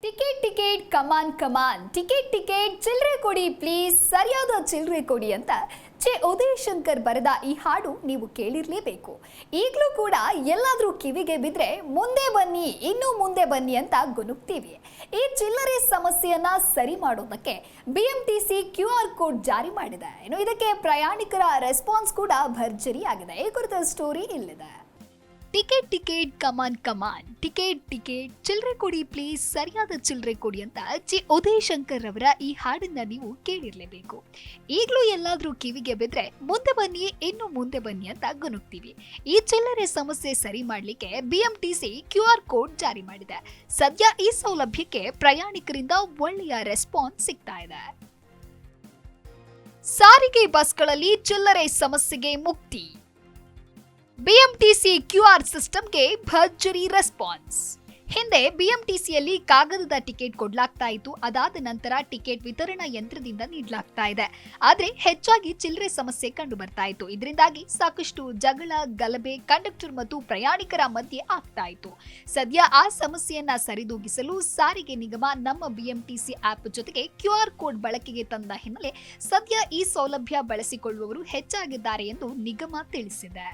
Ticket ಕಮಾನ್ ticket ಚಿಲ್ಲರೆ ಕೊಡಿ please ಸರಿಯಾದ ಚಿಲ್ಲರೆ ಕೊಡಿ ಅಂತ ಉದಯ್ ಶಂಕರ್ ಬರೆದ ಈ ಹಾಡು ನೀವು ಕೇಳಿರ್ಲೇಬೇಕು. ಈಗಲೂ ಕೂಡ ಎಲ್ಲಾದ್ರೂ ಕಿವಿಗೆ ಬಿದ್ರೆ ಮುಂದೆ ಬನ್ನಿ ಇನ್ನೂ ಮುಂದೆ ಬನ್ನಿ ಅಂತ ಗುನುಗ್ತೀವಿ. ಈ ಚಿಲ್ಲರೆ ಸಮಸ್ಯೆಯನ್ನ ಸರಿ ಮಾಡೋದಕ್ಕೆ BMTC QR ಕೋಡ್ ಜಾರಿ ಮಾಡಿದೆ. ಇನ್ನು ಇದಕ್ಕೆ ಪ್ರಯಾಣಿಕರ ರೆಸ್ಪಾನ್ಸ್ ಕೂಡ ಭರ್ಜರಿ ಆಗಿದೆ. ಈ ಕುರಿತ ಸ್ಟೋರಿ ಇಲ್ಲಿದೆ. ಟಿಕೆಟ್ ಕಮಾನ್ ಟಿಕೆಟ್ ಚಿಲ್ಲರೆ ಕೊಡಿ ಪ್ಲೀಸ್ ಸರಿಯಾದ ಚಿಲ್ಲರೆ ಕೊಡಿ ಅಂತ ಉದಯ್ ಶಂಕರ್ ಅವರ ಈ ಹಾಡನ್ನ ನೀವು ಕೇಳಿರ್ಲೇಬೇಕು. ಈಗಲೂ ಎಲ್ಲಾದ್ರೂ ಕಿವಿಗೆ ಬಿದ್ರೆ ಮುಂದೆ ಬನ್ನಿ ಇನ್ನು ಮುಂದೆ ಬನ್ನಿ ಅಂತ ಗುನುಗ್ತೀವಿ. ಈ ಚಿಲ್ಲರೆ ಸಮಸ್ಯೆ ಸರಿ ಮಾಡ್ಲಿಕ್ಕೆ BMTC QR ಕೋಡ್ ಜಾರಿ ಮಾಡಿದೆ. ಸದ್ಯ ಈ ಸೌಲಭ್ಯಕ್ಕೆ ಪ್ರಯಾಣಿಕರಿಂದ ಒಳ್ಳೆಯ ರೆಸ್ಪಾನ್ಸ್ ಸಿಗ್ತಾ ಇದೆ. ಸಾರಿಗೆ ಬಸ್ಗಳಲ್ಲಿ ಚಿಲ್ಲರೆ ಸಮಸ್ಯೆಗೆ ಮುಕ್ತಿ. BMTC QR ಸಿಸ್ಟಮ್ಗೆ ಭರ್ಜರಿ ರೆಸ್ಪಾನ್ಸ್. ಹಿಂದೆ BMTCಯಲ್ಲಿ ಕಾಗದದ ಟಿಕೆಟ್ ಕೊಡ್ಲಾಗ್ತಾ ಇತ್ತು. ಅದಾದ ನಂತರ ಟಿಕೆಟ್ ವಿತರಣಾ ಯಂತ್ರದಿಂದ ನೀಡಲಾಗ್ತಾ ಇದೆ. ಆದ್ರೆ ಹೆಚ್ಚಾಗಿ ಚಿಲ್ಲರೆ ಸಮಸ್ಯೆ ಕಂಡು ಬರ್ತಾ ಇತ್ತು. ಇದರಿಂದಾಗಿ ಸಾಕಷ್ಟು ಜಗಳ, ಗಲಭೆ ಕಂಡಕ್ಟರ್ ಮತ್ತು ಪ್ರಯಾಣಿಕರ ಮಧ್ಯೆ ಆಗ್ತಾ ಇತ್ತು. ಸದ್ಯ ಆ ಸಮಸ್ಯೆಯನ್ನ ಸರಿದೂಗಿಸಲು ಸಾರಿಗೆ ನಿಗಮ ನಮ್ಮ BMTC ಆಪ್ ಜೊತೆಗೆ QR ಕೋಡ್ ಬಳಕೆಗೆ ತಂದ ಹಿನ್ನೆಲೆ ಸದ್ಯ ಈ ಸೌಲಭ್ಯ ಬಳಸಿಕೊಳ್ಳುವವರು ಹೆಚ್ಚಾಗಿದ್ದಾರೆ ಎಂದು ನಿಗಮ ತಿಳಿಸಿದೆ.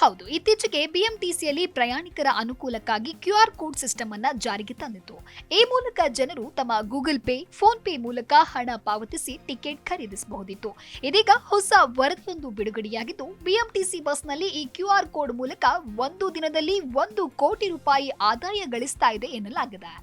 ಹೌದು, ಇತ್ತೀಚೆಗೆ BMTCಯಲ್ಲಿ ಪ್ರಯಾಣಿಕರ ಅನುಕೂಲಕ್ಕಾಗಿ QR ಕೋಡ್ ಸಿಸ್ಟಮ್ ಅನ್ನ ಜಾರಿಗೆ ತಂದಿತ್ತು. ಈ ಮೂಲಕ ಜನರು ತಮ್ಮ ಗೂಗಲ್ ಪೇ, ಫೋನ್ ಪೇ ಮೂಲಕ ಹಣ ಪಾವತಿಸಿ ಟಿಕೆಟ್ ಖರೀದಿಸಬಹುದಿತ್ತು. ಇದೀಗ ಹೊಸ ವರದಿಯೊಂದು ಬಿಡುಗಡೆಯಾಗಿದ್ದು, BMTC ಬಸ್ನಲ್ಲಿ ಈ QR ಕೋಡ್ ಮೂಲಕ ಒಂದು ದಿನದಲ್ಲಿ 1 ಕೋಟಿ ರೂಪಾಯಿ ಆದಾಯ ಗಳಿಸ್ತಾ ಇದೆ ಎನ್ನಲಾಗಿದೆ.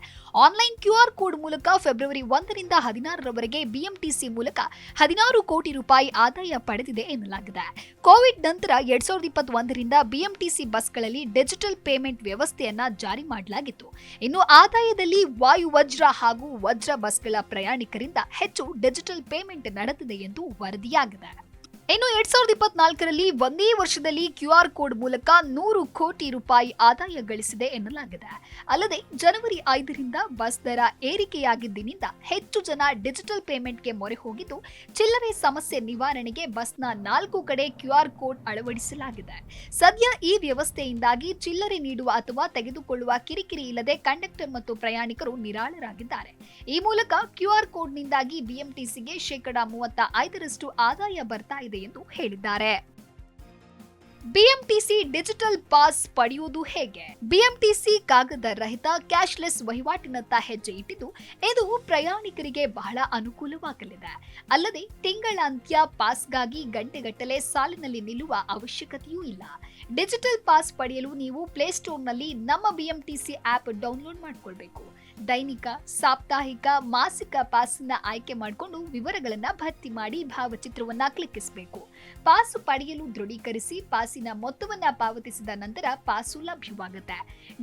ಆನ್ಲೈನ್ QR ಕೋಡ್ ಮೂಲಕ ಫೆಬ್ರವರಿ 1ರಿಂದ 16ರವರೆಗೆ BMTC ಮೂಲಕ 16 ಕೋಟಿ ರೂಪಾಯಿ ಆದಾಯ ಪಡೆದಿದೆ ಎನ್ನಲಾಗಿದೆ. ಕೋವಿಡ್ ನಂತರ 2021ರಿಂದ BMTC ಬಸ್ಗಳಲ್ಲಿ ಡಿಜಿಟಲ್ ಪೇಮೆಂಟ್ ವ್ಯವಸ್ಥೆಯನ್ನ ಜಾರಿ ಮಾಡಲಾಗಿತ್ತು. ಇನ್ನು ಆದಾಯದಲ್ಲಿ ವಾಯು ವಜ್ರ ಹಾಗೂ ವಜ್ರ ಬಸ್ಗಳ ಪ್ರಯಾಣಿಕರಿಂದ ಹೆಚ್ಚು ಡಿಜಿಟಲ್ ಪೇಮೆಂಟ್ ನಡೆದಿದೆ ಎಂದು ವರದಿಯಾಗಿದೆ. ಇನ್ನು 2024ರಲ್ಲಿ ಒಂದೇ ವರ್ಷದಲ್ಲಿ QR ಕೋಡ್ ಮೂಲಕ 100 ಕೋಟಿ ರೂಪಾಯಿ ಆದಾಯ ಗಳಿಸಿದೆ ಎನ್ನಲಾಗಿದೆ. ಅಲ್ಲದೆ ಜನವರಿ 5ರಿಂದ ಬಸ್ ದರ ಏರಿಕೆಯಾಗಿದ್ದಿನಿಂದ ಹೆಚ್ಚು ಜನ ಡಿಜಿಟಲ್ ಪೇಮೆಂಟ್ಗೆ ಮೊರೆ ಹೋಗಿದ್ದು, ಚಿಲ್ಲರೆ ಸಮಸ್ಯೆ ನಿವಾರಣೆಗೆ ಬಸ್ನ 4 ಕಡೆ QR ಕೋಡ್ ಅಳವಡಿಸಲಾಗಿದೆ. ಸದ್ಯ ಈ ವ್ಯವಸ್ಥೆಯಿಂದಾಗಿ ಚಿಲ್ಲರೆ ನೀಡುವ ಅಥವಾ ತೆಗೆದುಕೊಳ್ಳುವ ಕಿರಿಕಿರಿ ಇಲ್ಲದೆ ಕಂಡಕ್ಟರ್ ಮತ್ತು ಪ್ರಯಾಣಿಕರು ನಿರಾಳರಾಗಿದ್ದಾರೆ. ಈ ಮೂಲಕ QR ಕೋಡ್ನಿಂದಾಗಿ BMTCಗೆ 35% ಆದಾಯ ಬರ್ತಾ ಇದೆ ಎಂದು ಹೇಳಿದ್ದಾರೆ. BMTC ಡಿಜಿಟಲ್ ಪಾಸ್ ಪಡೆಯುವುದು ಹೇಗೆ? BMTC ಕಾಗದ ರಹಿತ ಕ್ಯಾಶ್ಲೆಸ್ ವಹಿವಾಟಿನತ್ತ ಹೆಜ್ಜೆ ಇಟ್ಟಿದ್ದು, ಇದು ಪ್ರಯಾಣಿಕರಿಗೆ ಬಹಳ ಅನುಕೂಲವಾಗಲಿದೆ. ಅಲ್ಲದೆ ತಿಂಗಳಾಂತ್ಯ ಪಾಸ್ಗಾಗಿ ಗಂಟೆಗಟ್ಟಲೆ ಸಾಲಿನಲ್ಲಿ ನಿಲ್ಲುವ ಅವಶ್ಯಕತೆಯೂ ಇಲ್ಲ. ಡಿಜಿಟಲ್ ಪಾಸ್ ಪಡೆಯಲು ನೀವು ಪ್ಲೇಸ್ಟೋರ್ನಲ್ಲಿ ನಮ್ಮ BMTC ಆಪ್ ಡೌನ್ಲೋಡ್ ಮಾಡಿಕೊಳ್ಬೇಕು. ದೈನಿಕ, ಸಾಪ್ತಾಹಿಕ, ಮಾಸಿಕ ಪಾಸ್ನ ಆಯ್ಕೆ ಮಾಡಿಕೊಂಡು ವಿವರಗಳನ್ನ ಭರ್ತಿ ಮಾಡಿ ಭಾವಚಿತ್ರವನ್ನ ಕ್ಲಿಕ್ಕಿಸಬೇಕು. ಪಾಸ್ ಪಡೆಯಲು ದೃಢೀಕರಿಸಿ ಪಾಸಿನ ಮೊತ್ತವನ್ನ ಪಾವತಿಸಿದ ನಂತರ ಪಾಸು ಲಭ್ಯವಾಗುತ್ತೆ.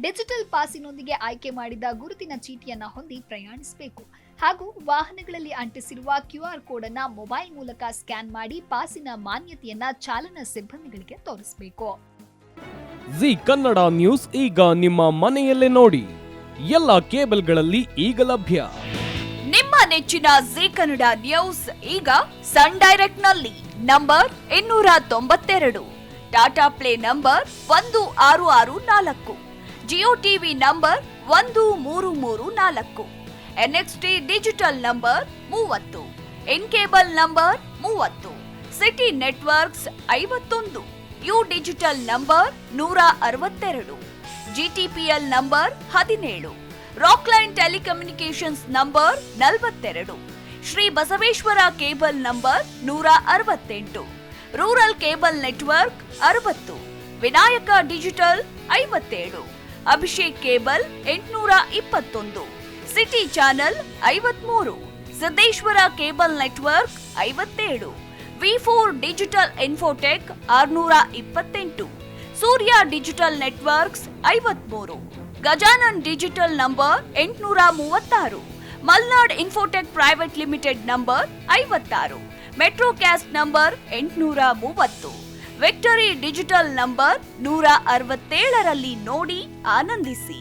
ಡಿಜಿಟಲ್ ಪಾಸಿನೊಂದಿಗೆ ಆಯ್ಕೆ ಮಾಡಿದ ಗುರುತಿನ ಚೀಟಿಯನ್ನ ಹೊಂದಿ ಪ್ರಯಾಣಿಸಬೇಕು. ಹಾಗೂ ವಾಹನಗಳಲ್ಲಿ ಅಂಟಿಸಿರುವ QR ಕೋಡ್ ಅನ್ನ ಮೊಬೈಲ್ ಮೂಲಕ ಸ್ಕ್ಯಾನ್ ಮಾಡಿ ಪಾಸಿನ ಮಾನ್ಯತೆಯನ್ನ ಚಾಲನಾ ಸಿಬ್ಬಂದಿಗಳಿಗೆ ತೋರಿಸಬೇಕು. ಜಿ ಕನ್ನಡ ನ್ಯೂಸ್ ಈಗ ನಿಮ್ಮ ಮನೆಯಲ್ಲೇ ನೋಡಿ. ಎಲ್ಲ ಕೇಬಲ್ಗಳಲ್ಲಿ ಈಗ ಲಭ್ಯ. ನಿಮ್ಮ ನೆಚ್ಚಿನ ಜಿ ಕನ್ನಡ ನ್ಯೂಸ್ ಈಗ ಸನ್ ಡೈರೆಕ್ಟ್ ನಲ್ಲಿ number 292, Tata play number 1664, Jio TV number 1334, NXT digital number 30, in cable number 30, city networks 51, U digital number 162, GTPL number 17, Rockline telecommunications number 42, Shri Basaveshwara cable number 168, rural cable network 60, Vinayaka digital 57, Abhishek cable 821, city channel 53, Siddeshwara cable network 57, V4 digital Infotech 628, Surya digital networks 53, Gajanan digital number 836, Malnad infotech private limited number 56, metro cast number 830, victory digital number 167ರಲ್ಲಿ ನೋಡಿ ಆನಂದಿಸಿ.